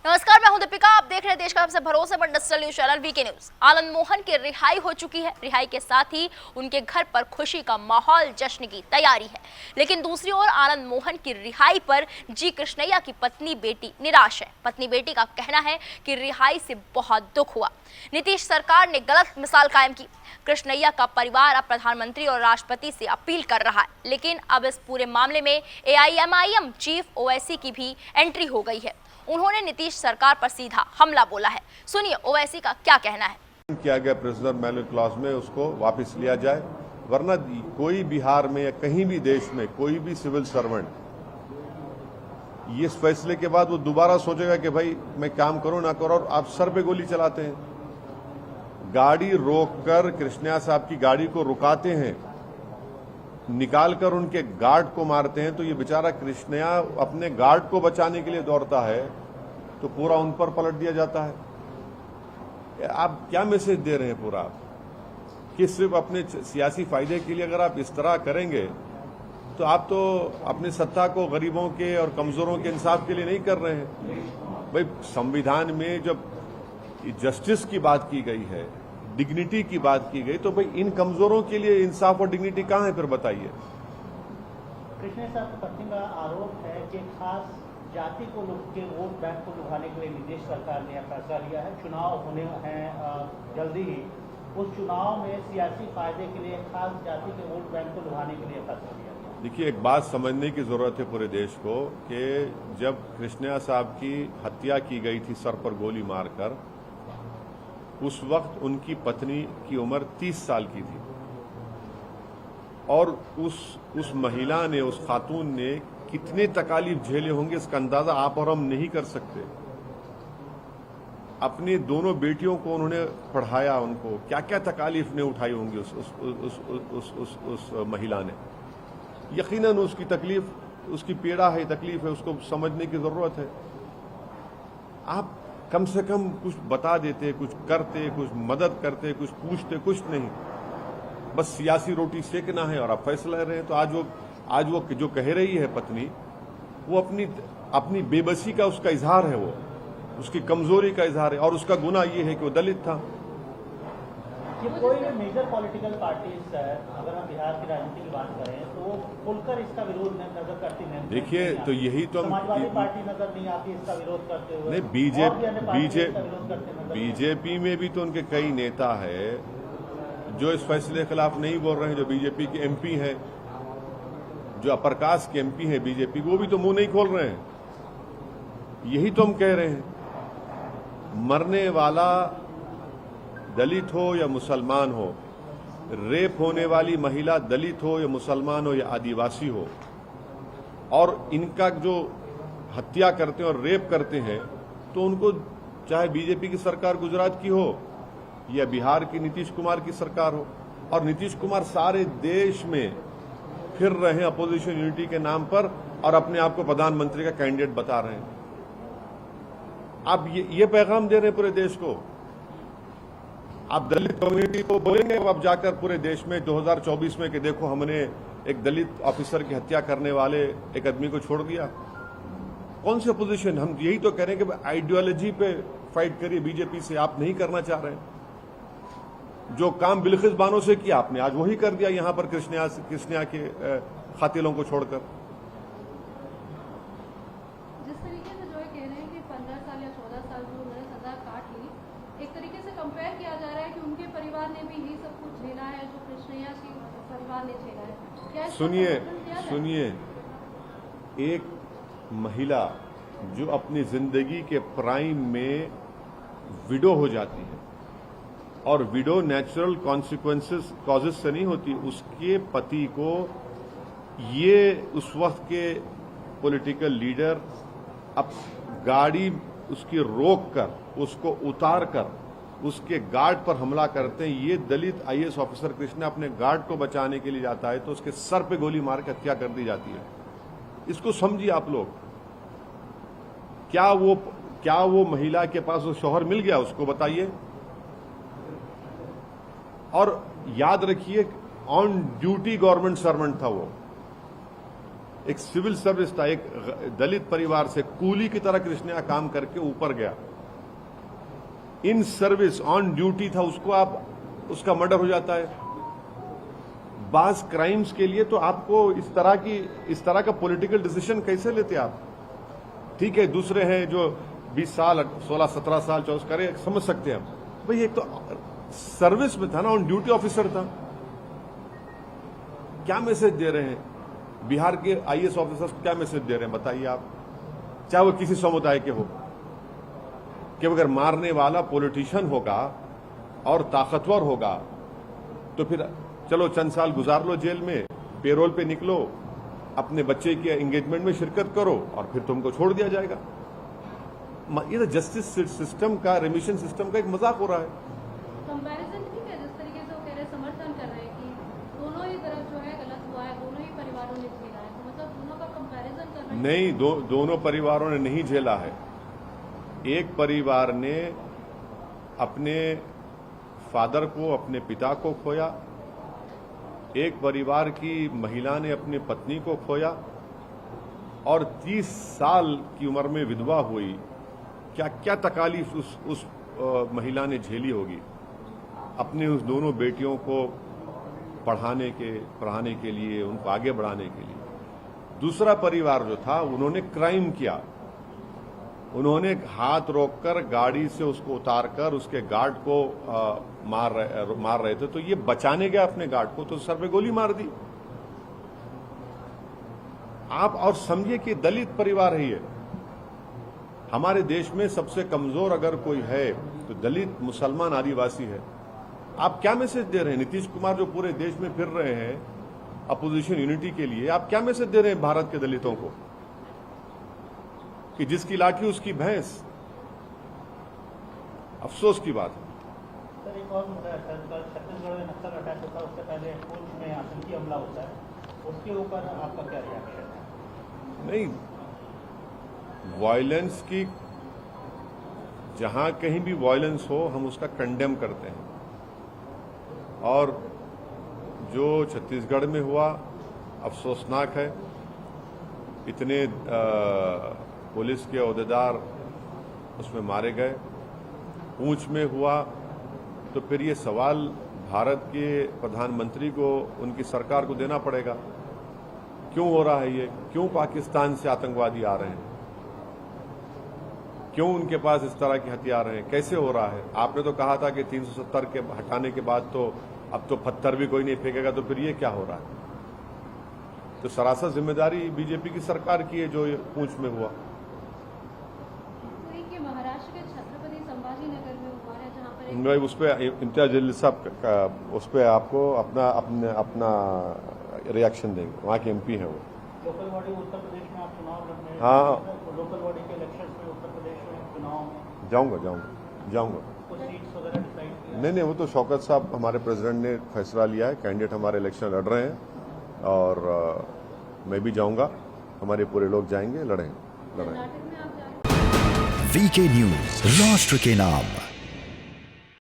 नमस्कार, मैं हूं दीपिका। आप देख रहे हैं देश का सबसे भरोसेमंद digital news channel VK news. Anand Mohan की रिहाई हो चुकी है। रिहाई के साथ ही उनके घर पर खुशी का माहौल, जश्न की तैयारी है। लेकिन दूसरी ओर आनंद मोहन की रिहाई पर जी कृष्णैया की पत्नी बेटी निराश है। पत्नी बेटी का कहना है कि रिहाई से बहुत दुख हुआ। नीतीश सरकार ने गलत मिसाल कायम की। कृष्णैया का परिवार अब प्रधानमंत्री और राष्ट्रपति से अपील कर रहा है। लेकिन अब इस पूरे मामले में AIMIM चीफ ओवैसी की भी एंट्री हो गई है। उन्होंने नीतीश सरकार पर सीधा हमला बोला है। सुनिए ओवैसी का क्या कहना है। किया गया प्रेसिडेंट मैनुअल क्लॉज में उसको वापस लिया जाए, वरना कोई बिहार में या कहीं भी देश में कोई भी सिविल सर्वेंट ये इस फैसले के बाद वो दोबारा सोचेगा कि भाई मैं काम करूं ना करूं, और आप सर पे गोली चलाते हैं, गाड़ी रोककर कृष्णैया साहब की गाड़ी को रुकाते हैं, निकालकर उनके गार्ड को मारते हैं, तो ये बेचारा कृष्णैया अपने गार्ड को बचाने के लिए दौड़ता है तो पूरा उन पर पलट दिया जाता है। आप क्या मैसेज दे रहे हैं पूरा कि सिर्फ अपने सियासी फायदे के लिए अगर आप इस तरह करेंगे तो आप तो अपनी सत्ता को गरीबों के और कमजोरों के इंसाफ के लिए नहीं कर रहे हैं। भाई संविधान में जब जस्टिस की बात की गई है, डिग्निटी की बात की गई, तो भाई इन कमजोरों के लिए इंसाफ और डिग्निटी कहां है फिर बताइए। कृष्णैया साहब की पत्नी का आरोप है कि खास जाति को के वोट बैंक को लुभाने के लिए नीतीश सरकार ने फैसला लिया है। चुनाव होने हैं जल्दी ही, उस चुनाव में सियासी फायदे के लिए खास जाति के वोट बैंक को लुभाने के लिए फैसला लिया गया। देखिए, एक बात समझने की जरूरत है पूरे देश को कि जब कृष्णैया साहब की हत्या की गई थी सर पर गोली मारकर, उस वक्त उनकी पत्नी की उम्र 30 साल की थी और उस महिला ने, उस खातून ने कितने तकालीफ झेले होंगे इसका अंदाजा आप और हम नहीं कर सकते। अपनी दोनों बेटियों को उन्होंने पढ़ाया, उनको क्या क्या तकालीफ ने उठाई होंगी उस महिला ने। यकीनन उसकी तकलीफ, उसकी पीड़ा है, तकलीफ है, उसको समझने की जरूरत है। आप कम से कम कुछ बता देते, कुछ करते, कुछ मदद करते, कुछ पूछते, कुछ नहीं, बस सियासी रोटी सेकना है और आप फैसला ले रहे हैं। तो आज वो जो कह रही है पत्नी, वो अपनी बेबसी का उसका इजहार है, वो उसकी कमजोरी का इजहार है, और उसका गुनाह ये है कि वो दलित था। ये कोई भी मेजर पॉलिटिकल पार्टीज है, अगर हम बिहार की राजनीति की बात करें तो वो खुलकर इसका विरोध नजर करती नहीं। देखिए, तो यही तो समाजवादी पार्टी नजर नहीं आती इसका विरोध करते हुए। बीजेपी में भी तो उनके कई नेता है जो इस फैसले के खिलाफ नहीं बोल रहे हैं, जो बीजेपी के MP हैं, जो अपर कास्ट के MP हैं बीजेपी, वो भी तो मुंह नहीं खोल रहे हैं। यही तो हम कह रहे हैं, मरने वाला दलित हो या मुसलमान हो, रेप होने वाली महिला दलित हो या मुसलमान हो या आदिवासी हो, और इनका जो हत्या करते हैं और रेप करते हैं, तो उनको चाहे बीजेपी की सरकार गुजरात की हो या बिहार की नीतीश कुमार की सरकार हो, और नीतीश कुमार सारे देश में फिर रहे हैं अपोजिशन यूनिटी के नाम पर और अपने आप को प्रधानमंत्री का कैंडिडेट बता रहे हैं। आप ये पैगाम दे रहे हैं पूरे देश को। आप दलित कम्युनिटी को बोलेंगे अब जाकर पूरे देश में 2024 में कि देखो हमने एक दलित ऑफिसर की हत्या करने वाले एक आदमी को छोड़ दिया। कौन सी अपोजिशन? हम यही तो कह रहे हैं कि आइडियोलॉजी पे फाइट करिए बीजेपी से। आप नहीं करना चाह रहे हैं। जो काम बिल्किस बानो से किया आपने आज वही कर दिया यहां पर कृष्णैया के खातिलों को छोड़कर। जिस तरीके से जो कह रहे हैं कि 15 साल या 14 साल जो उन्होंने सजा काट ली, एक तरीके से कंपेयर किया जा रहा है कि उनके परिवार ने भी यही सब कुछ झेला है जो कृष्णैया के परिवार ने झेला है। क्या सुनिए, एक महिला जो अपनी जिंदगी के प्राइम में विडो हो जाती है, और विडो नेचुरल कॉजेस से नहीं होती, उसके पति को ये उस वक्त के पॉलिटिकल लीडर अब गाड़ी उसकी रोक कर, उसको उतार कर उसके गार्ड पर हमला करते हैं। ये दलित IAS ऑफिसर कृष्णा अपने गार्ड को बचाने के लिए जाता है तो उसके सर पे गोली मार के हत्या कर दी जाती है। इसको समझिए आप लोग। क्या वो महिला के पास वो शौहर मिल गया? उसको बताइए। और याद रखिए, ऑन ड्यूटी गवर्नमेंट सर्वेंट था वो। एक सिविल सर्विस था, एक दलित परिवार से कूली की तरह कृष्णा काम करके ऊपर गया, इन सर्विस ऑन ड्यूटी था, उसका मर्डर हो जाता है। बास क्राइम्स के लिए तो आपको इस तरह का पॉलिटिकल डिसीजन कैसे लेते आप? ठीक है, दूसरे हैं जो 20 साल 16 17 साल 24 करे, समझ सकते हैं हम। भाई एक तो सर्विस में था ना, ऑन ड्यूटी ऑफिसर था। क्या मैसेज दे रहे हैं बिहार के आईएएस ऑफिसर्स? क्या मैसेज दे रहे हैं बताइए आप, चाहे वो किसी समुदाय के हो, कि अगर मारने वाला पॉलिटिशियन होगा और ताकतवर होगा तो फिर चलो चंद साल गुजार लो जेल में, पेरोल पे निकलो, अपने बच्चे के एंगेजमेंट में शिरकत करो और फिर तुमको छोड़ दिया जाएगा। ये तो जस्टिस सिस्टम का, रेमिशन सिस्टम का एक मजाक हो रहा है। कंपैरिजन ठीक है, जिस तरीके से वो कह रहे हैं, समर्थन कर रहे हैं कि दोनों ही तरफ जो है गलत हुआ है, दोनों ही परिवारों ने झेला है, तो मतलब दोनों का कंपैरिजन कर रहे हैं। नहीं, दोनों परिवारों ने नहीं झेला है। एक परिवार ने अपने फादर को, अपने पिता को खोया, एक परिवार की महिला ने अपनी पत्नी को खोया और 30 साल की उम्र में विधवा हुई। क्या क्या तकालीफ उस महिला ने झेली होगी अपने उस दोनों बेटियों को पढ़ाने के लिए, उनको आगे बढ़ाने के लिए। दूसरा परिवार जो था, उन्होंने क्राइम किया, उन्होंने हाथ रोककर गाड़ी से उसको उतारकर उसके गार्ड को मार रहे थे, तो ये बचाने गया अपने गार्ड को तो सर पे गोली मार दी। आप और समझिए कि दलित परिवार है ये। हमारे देश में सबसे कमजोर अगर कोई है तो दलित, मुसलमान, आदिवासी है। आप क्या मैसेज दे रहे हैं? नीतीश कुमार जो पूरे देश में फिर रहे हैं अपोजिशन यूनिटी के लिए, आप क्या मैसेज दे रहे हैं भारत के दलितों को कि जिसकी लाठी उसकी भैंस? अफसोस की बात है। सर एक और मुद्दा है सर, कल छत्तीसगढ़ में नक्सल अटैक होता है, उससे पहले पुंछ में आतंकी हमला होता है, उसके ऊपर आपका क्या रिएक्शन है? नहीं, वायलेंस की, जहां कहीं भी वायलेंस हो हम उसका कंडेम करते हैं, और जो छत्तीसगढ़ में हुआ अफसोसनाक है। इतने पुलिस के ओहदेदार उसमें मारे गए। पूंछ में हुआ तो फिर ये सवाल भारत के प्रधानमंत्री को, उनकी सरकार को देना पड़ेगा, क्यों हो रहा है ये? क्यों पाकिस्तान से आतंकवादी आ रहे हैं? क्यों उनके पास इस तरह के हथियार हैं? कैसे हो रहा है? आपने तो कहा था कि 370 के हटाने के बाद तो अब तो पत्थर भी कोई नहीं फेंकेगा, तो फिर ये क्या हो रहा है? तो सरासर जिम्मेदारी बीजेपी की सरकार की है जो ये पूंछ में हुआ। महाराष्ट्र के छत्रपति संभाजी नगर में हुआ है, जहां पर भाई उस पर इम्तियाज जलील साहब उस पर आपको अपना रिएक्शन देंगे, वहाँ के एमपी हैं वो। लोकल बॉडी उत्तर प्रदेश में आप चुनाव लड़ रहे हैं, हाँ, लोकल बॉडी के इलेक्शन में उत्तर प्रदेश में चुनाव में जाऊंगा। कुछ सीट्स वगैरह डिसाइड किया? नहीं, वो तो शौकत साहब हमारे प्रेसिडेंट ने फैसला लिया है, कैंडिडेट हमारे इलेक्शन लड़ रहे हैं, और मैं भी जाऊंगा, हमारे पूरे लोग जाएंगे, लड़ेंगे। कर्नाटक में आप जा रहे हैं। वीके न्यूज, राष्ट्र के नाम।